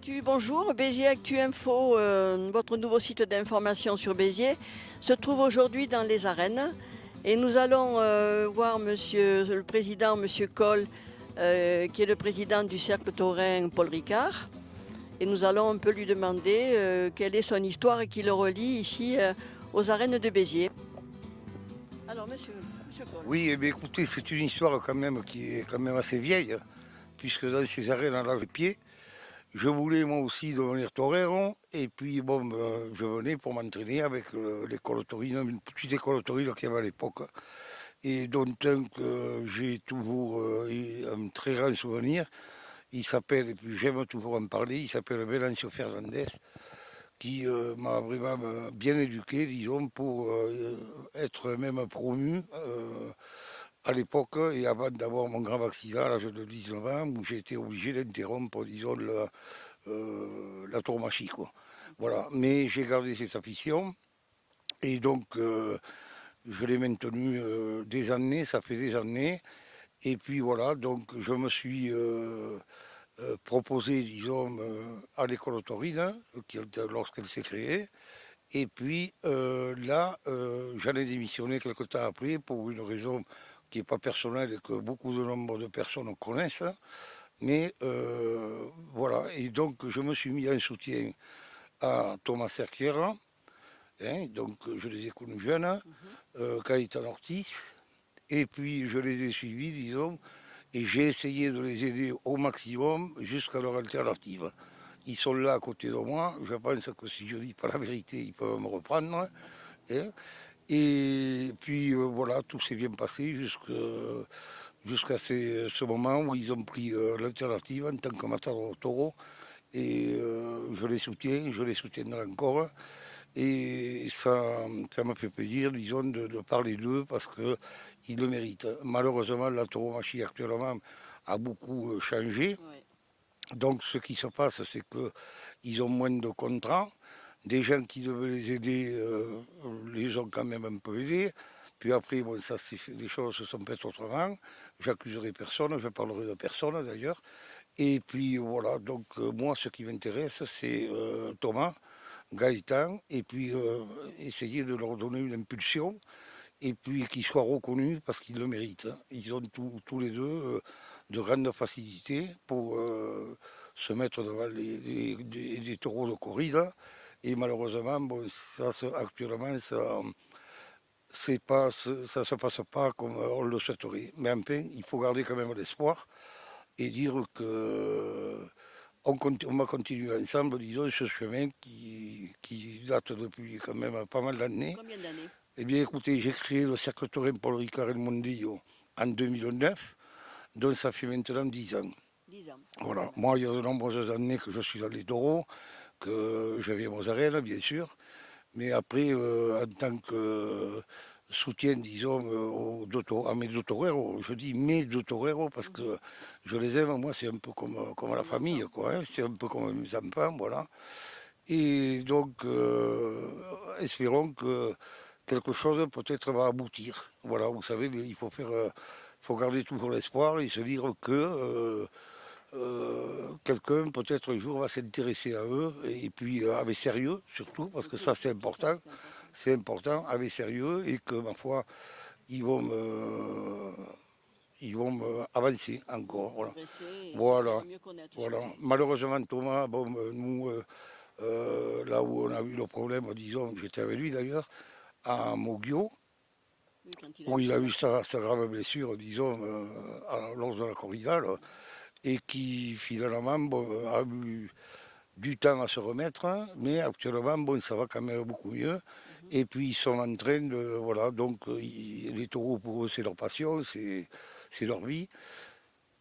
Actu, bonjour. Béziers Actu Info, votre nouveau site d'information sur Béziers, se trouve aujourd'hui dans les arènes. Et nous allons voir monsieur le président, monsieur Coll, qui est le président du Cercle Taurin Paul Ricard. Et nous allons un peu lui demander quelle est son histoire et qui le relie ici aux arènes de Béziers. Alors, monsieur Coll. Oui, eh bien, écoutez, c'est une histoire quand même qui est quand même assez vieille, puisque dans ces arènes à l'âge de pied, je voulais moi aussi devenir torero, et puis bon, je venais pour m'entraîner avec l'école taurine, une petite école taurine qu'il y avait à l'époque, et dont un que j'ai toujours eu un très grand souvenir. Il s'appelle, et puis j'aime toujours en parler, il s'appelle Venancio Fernandez, qui m'a vraiment bien éduqué, disons, pour être même promu à l'époque, et avant d'avoir mon grave accident à l'âge de 19 ans, où j'ai été obligé d'interrompre, disons, la tauromachie, quoi. Voilà. Mais j'ai gardé cette afition, et donc je l'ai maintenue des années, ça fait des années. Et puis voilà, donc je me suis proposé, disons, à l'école taurine, lorsqu'elle s'est créée. Et puis là, j'en ai démissionné quelque temps après pour une raison qui n'est pas personnelle et que beaucoup de nombre de personnes connaissent. Mais voilà, et donc je me suis mis en soutien à Thomas Cerquiera, hein, donc je les ai connus jeunes, Gaëtan Ortiz, et puis je les ai suivis, disons, et j'ai essayé de les aider au maximum jusqu'à leur alternative. Ils sont là à côté de moi, je pense que si je dis pas la vérité, ils peuvent me reprendre. Hein. Et puis voilà, tout s'est bien passé jusqu'à ce moment où ils ont pris l'alternative en tant que matador au taureau. Et je les soutiendrai encore. Et ça m'a fait plaisir, disons, de parler d'eux parce qu'ils le méritent. Malheureusement, la tauromachie actuellement a beaucoup changé. Ouais. Donc ce qui se passe, c'est qu'ils ont moins de contrats. Des gens qui devaient les aider les ont quand même un peu aidés. Puis après, bon, les choses se sont faites autrement. J'accuserai personne, je parlerai de personne d'ailleurs. Et puis voilà, donc moi, ce qui m'intéresse, c'est Thomas, Gaëtan, et puis essayer de leur donner une impulsion, et puis qu'ils soient reconnus parce qu'ils le méritent. Ils ont tous les deux de grandes facilités pour se mettre devant les taureaux de corrida. Et malheureusement, bon, actuellement, ça ne se passe pas comme on le souhaiterait. Mais enfin, il faut garder quand même l'espoir et dire que on va continuer ensemble, disons, ce chemin qui date depuis quand même pas mal d'années. Combien d'années? Eh bien, écoutez, j'ai créé le Cercle Taurin Paul Ricard El Mondillo en 2009, donc ça fait maintenant 10 ans. 10 ans. Voilà. Voilà. Moi, il y a de nombreuses années que je suis dans les taureaux, que je viens aux arènes, bien sûr. Mais après, en tant que soutien, disons, à mes deux toreros, je dis mes deux toreros parce que je les aime, moi, c'est un peu comme la Les famille, enfants. quoi. Hein. C'est un peu comme mes enfants, voilà. Et donc, espérons que quelque chose peut-être va aboutir. Voilà, vous savez, faut garder toujours l'espoir et se dire que quelqu'un peut-être un jour va s'intéresser à eux et puis avec sérieux surtout, parce que ça C'est ça, c'est important. c'est important, avec sérieux et que ma foi, ils vont me, ils vont avancer Oui, encore. Voilà. progresser et se Voilà. faire mieux connaître Voilà. surtout. Malheureusement, Thomas, bon, nous, là où on a eu le problème, disons, j'étais avec lui d'ailleurs, à Moggio, Oui, quand il a où eu il a cet eu accident. sa grave blessure, disons, lors de la corrida, là, et qui finalement bon, a eu du temps à se remettre, hein, mais actuellement, bon, ça va quand même beaucoup mieux. Mhm. Et puis ils sont en train de, voilà, donc les taureaux pour eux c'est leur passion, c'est leur vie.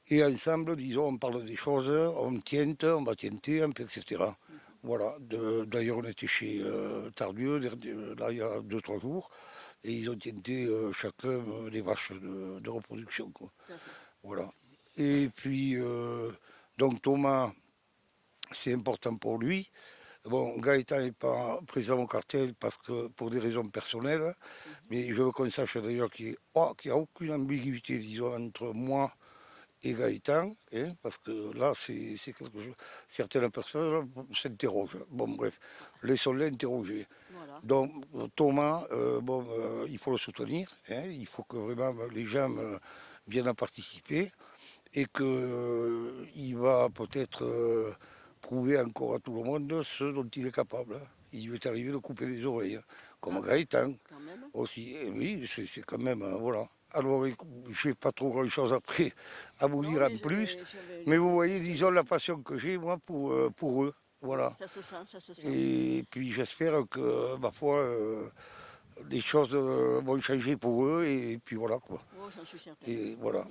Et ensemble, disons, on parle des choses, on va tienter, un peu, etc. Mhm. Voilà. D'ailleurs, on était chez Tardieu, là, il y a 2, 3 jours, et ils ont tienté chacun des vaches de reproduction, quoi. Tout à fait. Voilà. Et puis, donc Thomas, c'est important pour lui. Bon, Gaëtan n'est pas présent au cartel parce que pour des raisons personnelles, Mhm. mais je veux qu'on sache d'ailleurs qu'il n'y a aucune ambiguïté, disons, entre moi et Gaëtan, hein, parce que là, c'est quelque chose. Certaines personnes s'interrogent. Bon, bref, laissons-les interroger. Voilà. Donc, Thomas, il faut le soutenir, hein, il faut que vraiment les gens viennent à participer et qu'il va peut-être prouver encore à tout le monde ce dont il est capable. Il lui est arrivé de couper les oreilles, hein, comme Ah, Gaëtan quand même. aussi. Et oui, c'est quand même, voilà. Alors, je n'ai pas trop grand-chose après à vous Non, dire mais en plus, mais vous voyez, c'est disons, la gentil. passion que j'ai, moi, pour eux. Oui, Voilà. ça se sent, ça se sent. Et puis j'espère que, ma foi, les choses vont changer pour eux, et puis voilà, quoi. Oh, j'en suis certaine. Et voilà.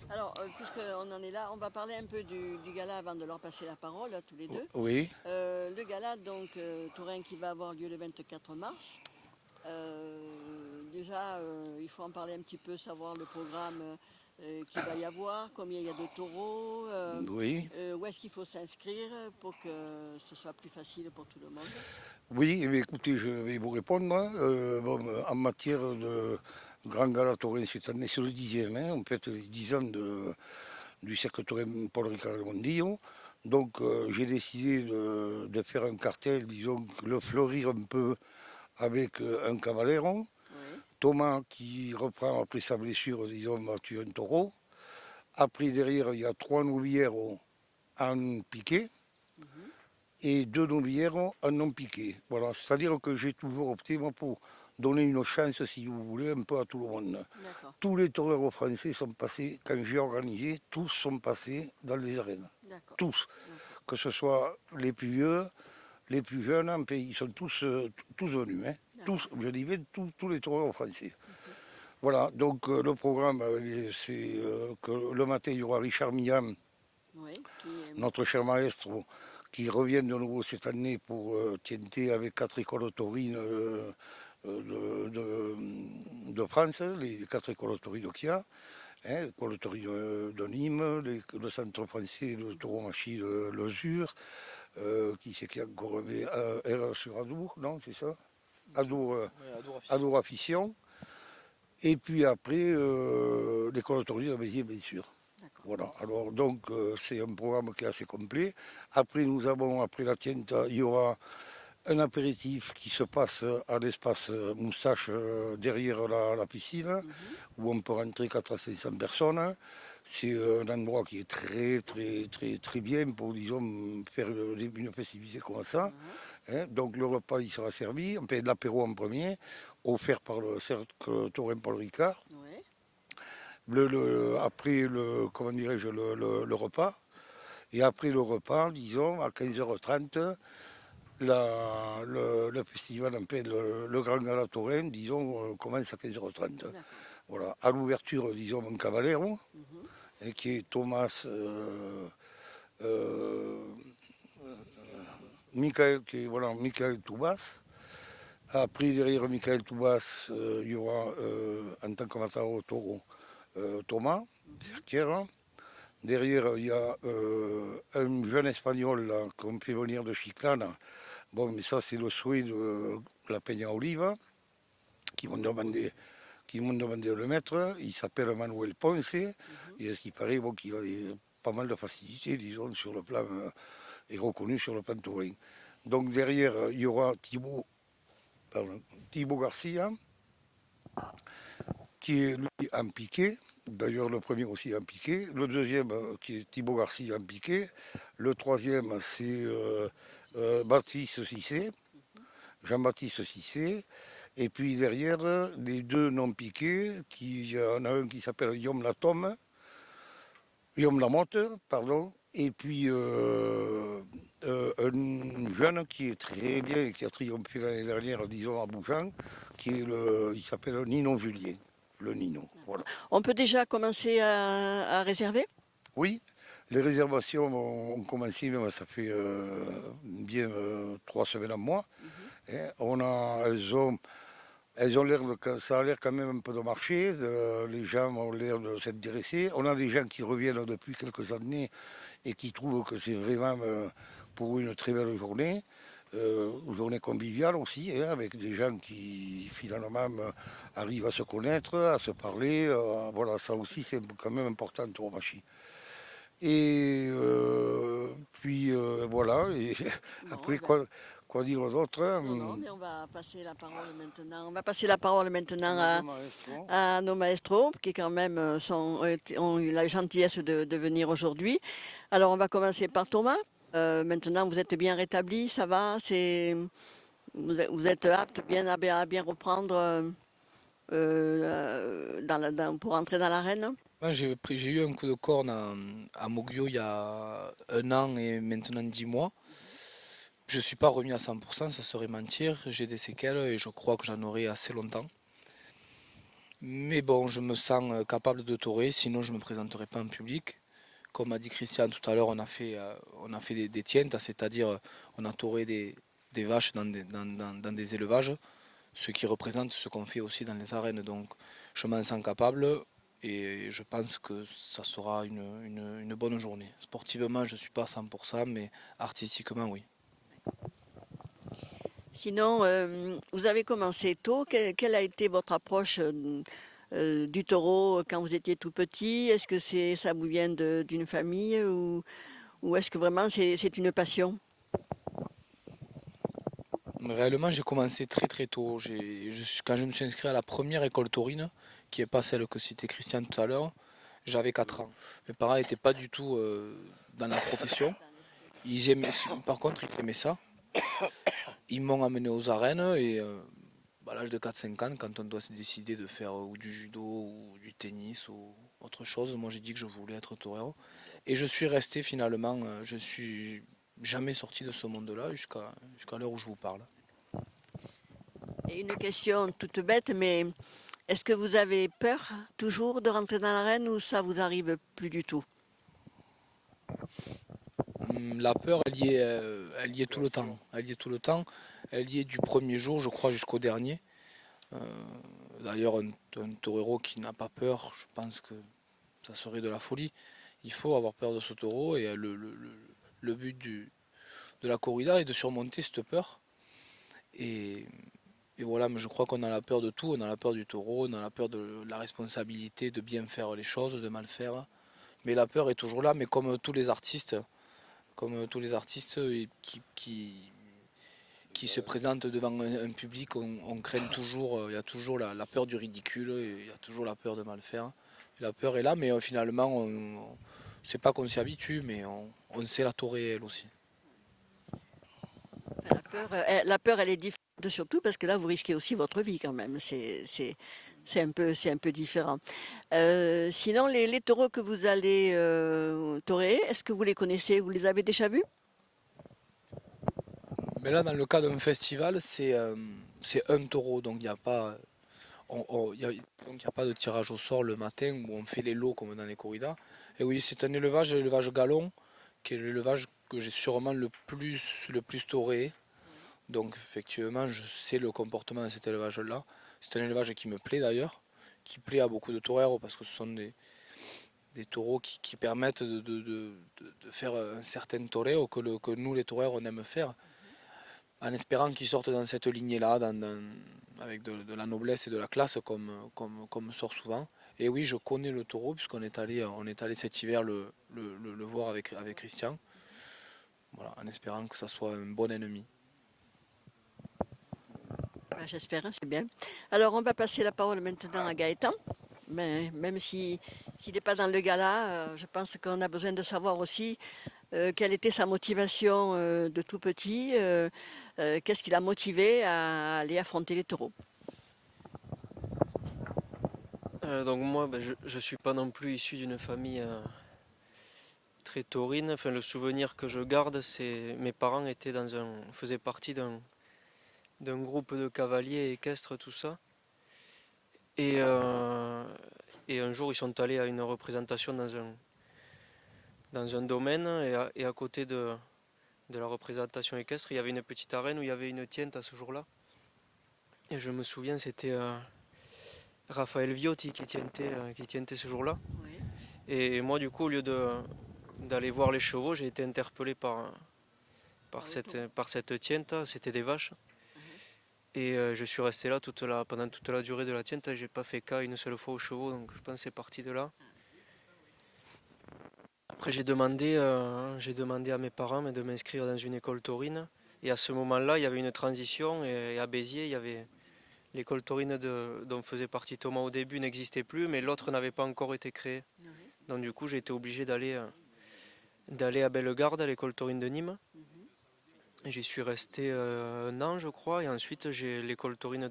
Alors, puisqu'on en est là, on va parler un peu du gala avant de leur passer la parole, tous les deux. Oui, Le gala, donc, Tourin, qui va avoir lieu le 24 mars. Déjà, il faut en parler un petit peu, savoir le programme qu'il va y avoir, combien il y a de taureaux, oui. où est-ce qu'il faut s'inscrire pour que ce soit plus facile pour tout le monde. Oui, eh écoutez, je vais vous répondre, hein. En matière de Grand Gala Taurin cette année, c'est le 10e, hein, on fête les 10 ans du cercle Taurin Paul Ricard Mondillo. Donc j'ai décidé de faire un cartel, disons, le fleurir un peu avec un Cavaleron. Oui. Thomas qui reprend après sa blessure, disons, a tué un taureau. Après, derrière, il y a 3 nouvilleros en piqué Mhm. et 2 nouvilleros en non piqué. Voilà, c'est-à-dire que j'ai toujours opté, moi, pour donner une chance, si vous voulez, un peu à tout le monde. D'accord, Tous les toreros français sont passés, quand j'ai organisé, tous sont passés dans les arènes. d'accord, Tous. d'accord, Que ce soit les plus vieux, les plus jeunes, en pays, ils sont tous venus. Hein. Tous, d'accord. je dis bien tous les toreros français. Mhm. Voilà, donc le programme, c'est que le matin, il y aura Richard Millam, Oui, qui est... notre cher maestro, qui revient de nouveau cette année pour TNT avec 4 écoles taurines de France, les 4 écoles taurines qu'il y a. Hein, l'école taurine de Nîmes, le centre français de Mhm. tauromachie de Lezure, qui c'est qui a encore R sur Adour, non, c'est ça Adour, Ouais, Adour Adour Affition. Et puis après, l'école taurine de Béziers, bien sûr. D'accord. Voilà, alors donc c'est un programme qui est assez complet. Après, nous avons, après la tienta, il y aura un apéritif qui se passe à l'espace Moustache derrière la piscine, Mhm. où on peut rentrer 400 à 500 personnes. C'est un endroit qui est très, très, très, très bien pour, disons, faire une festivité comme ça. Mhm. Hein. Donc le repas, il sera servi, on fait de l'apéro en premier, offert par le cercle Taurin Paul Ricard. Oui, Après comment dirais-je, le repas. Et après le repas, disons, à 15h30, le festival, en fait, le Grand Gala Taurin, disons, commence à 15h30. d'accord. Voilà. À l'ouverture, disons, un Cavallero, Mhm. et qui est Thomas euh, Michael, qui est, voilà, Michael Toubas. Après, derrière Michael Toubas, il y aura, en tant que matador au taureau, Thomas Mhm. Cerquiera. Derrière, il y a un jeune espagnol là, qu'on fait venir de Chiclana. Bon, mais ça, c'est le souhait de la Peña Oliva, qui m'ont demandé, qui m'ont demandé de le mettre. Il s'appelle Manuel Ponce. Mhm. Et ce qui paraît, bon, qu'il a pas mal de facilité, disons, sur le plan, est reconnu sur le plan touring. Donc derrière, il y aura Thibaut Garcia, qui est lui en piqué. D'ailleurs, le premier aussi en piqué. Le deuxième, qui est Thibaut Garcia en piqué. Le troisième, c'est Baptiste Cissé, Mhm. Jean-Baptiste Cissé. Et puis derrière, les deux non piqués, il y en a un qui s'appelle Yom Latom, Yom Lamotte, pardon. Et puis un jeune qui est très bien et qui a triomphé l'année dernière, disons, à Bouchon, il s'appelle Nino Julien, le Nino. D'accord. Voilà. On peut déjà commencer à réserver? Oui, les réservations ont commencé, mais ça fait bien 3 semaines à moi. Mhm. Hein. Elles ont l'air ça a l'air quand même un peu de marcher. Les gens ont l'air de s'intéresser. On a des gens qui reviennent depuis quelques années et qui trouvent que c'est vraiment pour une très belle journée. Une journée conviviale aussi, hein, avec des gens qui finalement arrivent à se connaître, à se parler. Voilà, ça aussi c'est quand même important au Machis. Et puis voilà. Et Bon, après, ben, quoi dire d'autre, hein? non, non, mais on va passer la parole maintenant. On va passer la parole maintenant Madame Maestro. à nos maestros, qui quand même ont eu la gentillesse de venir aujourd'hui. Alors, on va commencer par Thomas. Maintenant, vous êtes bien rétabli, ça va? Vous êtes apte à bien reprendre pour entrer dans l'arène? Ouais, j'ai eu un coup de corne à Moggio il y a 1 an et maintenant 10 mois. Je ne suis pas remis à 100%, ça serait mentir. J'ai des séquelles et je crois que j'en aurai assez longtemps. Mais bon, je me sens capable de torer, sinon je ne me présenterai pas en public. Comme a dit Christian tout à l'heure, on a fait des tientes, c'est-à-dire on a toré des vaches dans des élevages, ce qui représente ce qu'on fait aussi dans les arènes. Donc je m'en sens capable et je pense que ça sera une bonne journée. Sportivement, je ne suis pas à 100%, mais artistiquement, oui. Sinon, vous avez commencé tôt. Quelle a été votre approche du taureau quand vous étiez tout petit? Est-ce que ça vous vient d'une famille ou est-ce que vraiment c'est une passion? Mais réellement, j'ai commencé très très tôt. Quand je me suis inscrit à la première école taurine, qui n'est pas celle que citait Christian tout à l'heure, j'avais 4 ans. Mes parents n'étaient pas du tout dans la profession. Par contre, ils aimaient ça. Ils m'ont amené aux arènes et à l'âge de 4-5 ans, quand on doit se décider de faire ou du judo ou du tennis ou autre chose, moi j'ai dit que je voulais être torero. Et je suis resté finalement, je suis jamais sorti de ce monde-là jusqu'à l'heure où je vous parle. Et une question toute bête, mais est-ce que vous avez peur toujours de rentrer dans l'arène ou ça vous arrive plus du tout? La peur, elle y est tout le temps. Elle y est tout le temps. Elle y est du premier jour, je crois, jusqu'au dernier. Euh, D'ailleurs, un torero qui n'a pas peur, je pense que ça serait de la folie. Il faut avoir peur de ce taureau et le but de la corrida est de surmonter cette peur. Et, et voilà, mais je crois qu'on a la peur de tout. On a la peur du taureau, on a la peur de la responsabilité de bien faire les choses, de mal faire. Mais la peur est toujours là, mais comme tous les artistes qui se présentent devant un public, on craint toujours, il y a toujours la peur du ridicule, il y a toujours la peur de mal faire. Et la peur est là, mais finalement, c'est pas qu'on s'y habitue, mais on sait la torer elle aussi. Enfin, la peur, elle est différente surtout parce que là, vous risquez aussi votre vie quand même. C'est un peu différent. Sinon, les taureaux que vous allez torer, est-ce que vous les connaissez? Vous les avez déjà vus? Mais là, dans le cas d'un festival, c'est un taureau, donc il n'y a pas, donc il y a pas de tirage au sort le matin où on fait les lots comme dans les corridas. Et oui, c'est un élevage, l'élevage galon, qui est l'élevage que j'ai sûrement le plus tauré. Donc effectivement, je sais le comportement de cet élevage-là. C'est un élevage qui me plaît d'ailleurs, qui plaît à beaucoup de toreros parce que ce sont des taureaux qui permettent de faire un certain toreo que nous les toreros on aime faire, en espérant qu'ils sortent dans cette lignée-là, avec de la noblesse et de la classe comme sort souvent. Et oui, je connais le taureau on est allé cet hiver le voir avec Christian, voilà, en espérant que ça soit un bon ennemi. Ben, j'espère, hein, c'est bien. Alors, on va passer la parole maintenant à Gaëtan. Mais même s'il n'est pas dans le gala, je pense qu'on a besoin de savoir aussi quelle était sa motivation de tout petit, qu'est-ce qui l'a motivé à aller affronter les taureaux. Donc moi, je suis pas non plus issu d'une famille très taurine. Enfin, le souvenir que je garde, c'est mes parents faisaient partie d'un groupe de cavaliers équestres, tout ça. Et, euh, et un jour, ils sont allés à une représentation dans un domaine et à côté de la représentation équestre, il y avait une petite arène où il y avait une tiente à ce jour-là. Et je me souviens, c'était Raphaël Viotti qui tientait ce jour-là. Oui. Et moi, du coup, au lieu d'aller voir les chevaux, j'ai été interpellé par cette tiente. C'était des vaches. Et je suis resté là pendant toute la durée de la tiente. J'ai pas fait cas une seule fois aux chevaux, donc je pense que c'est parti de là. Après, j'ai demandé à mes parents de m'inscrire dans une école taurine. Et à ce moment-là, il y avait une transition. Et à Béziers, il y avait l'école taurine dont faisait partie Thomas au début n'existait plus, mais l'autre n'avait pas encore été créée. Donc du coup, j'ai été obligé d'aller à Bellegarde, à l'école taurine de Nîmes. J'y suis resté 1 an, je crois. Et ensuite, l'école taurine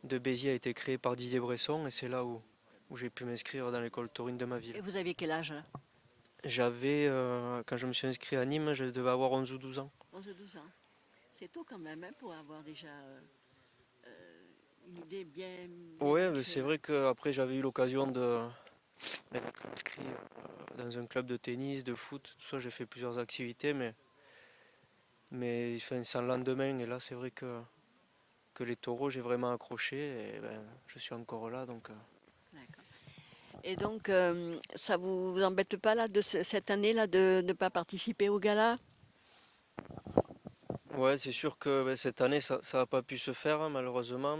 de Béziers a été créée par Didier Bresson. Et c'est là où j'ai pu m'inscrire dans l'école taurine de ma ville. Et vous aviez quel âge là? J'avais, quand je me suis inscrit à Nîmes, je devais avoir 11 ou 12 ans. 11 ou 12 ans. C'est tôt quand même pour avoir déjà une idée bien. Ouais, mais c'est vrai qu'après j'avais eu l'occasion d'être inscrit dans un club de tennis, de foot, tout ça, j'ai fait plusieurs activités, mais enfin, sans lendemain. Et là, c'est vrai que les taureaux, j'ai vraiment accroché et je suis encore là. Donc, D'accord. Et donc, ça vous embête pas là, cette année-là, de ne pas participer au gala? ouais, c'est sûr que cette année, ça n'a pas pu se faire, hein, malheureusement,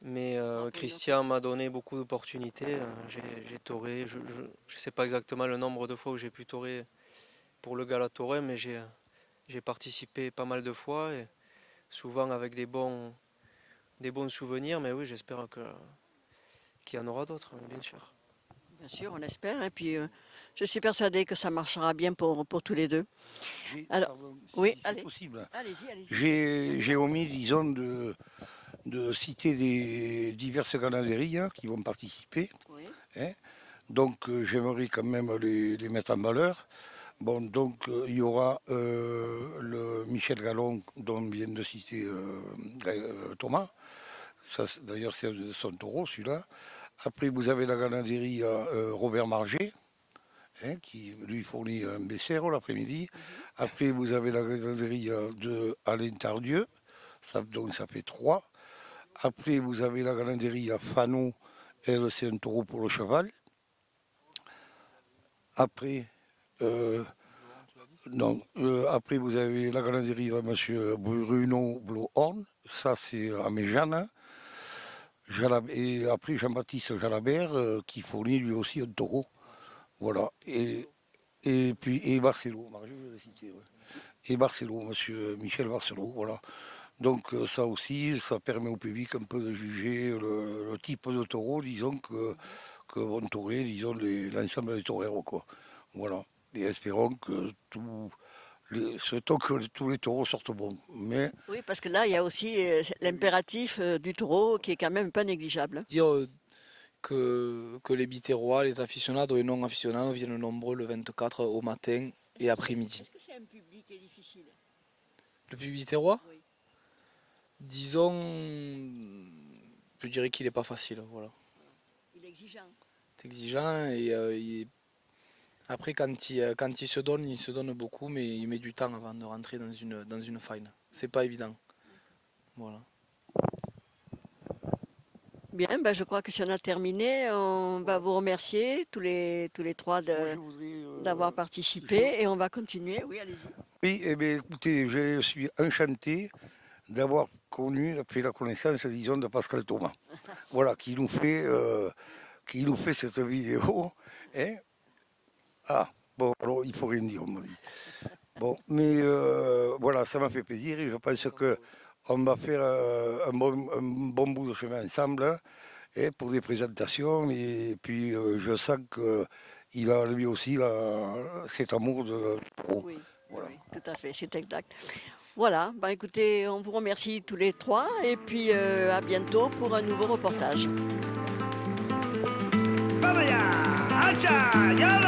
mais Christian m'a donné beaucoup d'opportunités. J'ai tauré, je ne sais pas exactement le nombre de fois où j'ai pu taurer pour le gala taurin, mais j'ai participé pas mal de fois, et souvent avec des bons souvenirs. Mais oui, j'espère qu'il y en aura d'autres, bien sûr. Bien sûr, on espère. Et puis, je suis persuadée que ça marchera bien pour tous les deux. Alors, Pardon, oui, c'est allez. possible. Allez-y. J'ai omis, disons, de citer des diverses ganaderies qui vont participer. Oui. Hein. Donc j'aimerais quand même les mettre en valeur. Bon, donc il y aura le Michel Gallon, dont vient de citer Thomas. Ça, d'ailleurs, c'est son taureau, celui-là. Après, vous avez la ganaderie Robert Marget, qui lui fournit un Bessero l'après-midi. Après, vous avez la ganaderie de Alain Tardieu, donc ça fait 3. Après, vous avez la ganaderie à Fano, elle, c'est un taureau pour le cheval. Après, après vous avez la ganaderie de M. Bruno Blohorn, ça c'est à Méjeanne. Et après Jean-Baptiste Jalabert qui fournit lui aussi un taureau. Voilà. Et puis Barcelo, je vais citer, ouais. Et Barcelo, M. Michel Barcelo, voilà. Donc ça aussi, ça permet au public un peu de juger le type de taureau, disons, que vont taurer, disons, l'ensemble des taureaux, quoi. Voilà. Et espérons que tous les taureaux sortent bons. Mais Oui, parce que là, il y a aussi l'impératif du taureau qui est quand même pas négligeable. Dire que les bitérois, les aficionados et non aficionados viennent nombreux le 24 au matin et après-midi. Est-ce que c'est un public qui est difficile? Le public bitérois, Oui. disons, je dirais qu'il n'est pas facile. Voilà. Il est exigeant. C'est exigeant et après quand il se donne beaucoup, mais il met du temps avant de rentrer dans une faille. C'est pas évident. Voilà. Bien, ben, je crois que si on a terminé, on va vous remercier tous les trois d'avoir participé et on va continuer. Oui, allez-y. oui, eh bien, écoutez, je suis enchanté d'avoir fait la connaissance, disons, de Pascal Thomas. Voilà, qui nous fait cette vidéo. Hein. Ah, bon, alors il faut rien dire, on m'a dit. Bon, mais voilà, ça m'a fait plaisir et je pense qu'on va faire un bon bout de chemin ensemble pour des présentations. Et puis je sens qu'il a lui aussi cet amour de pro. Oui, Voilà. oui, tout à fait, c'est exact. Voilà, ben, écoutez, on vous remercie tous les trois et puis à bientôt pour un nouveau reportage. Vamos allá, hacha, ya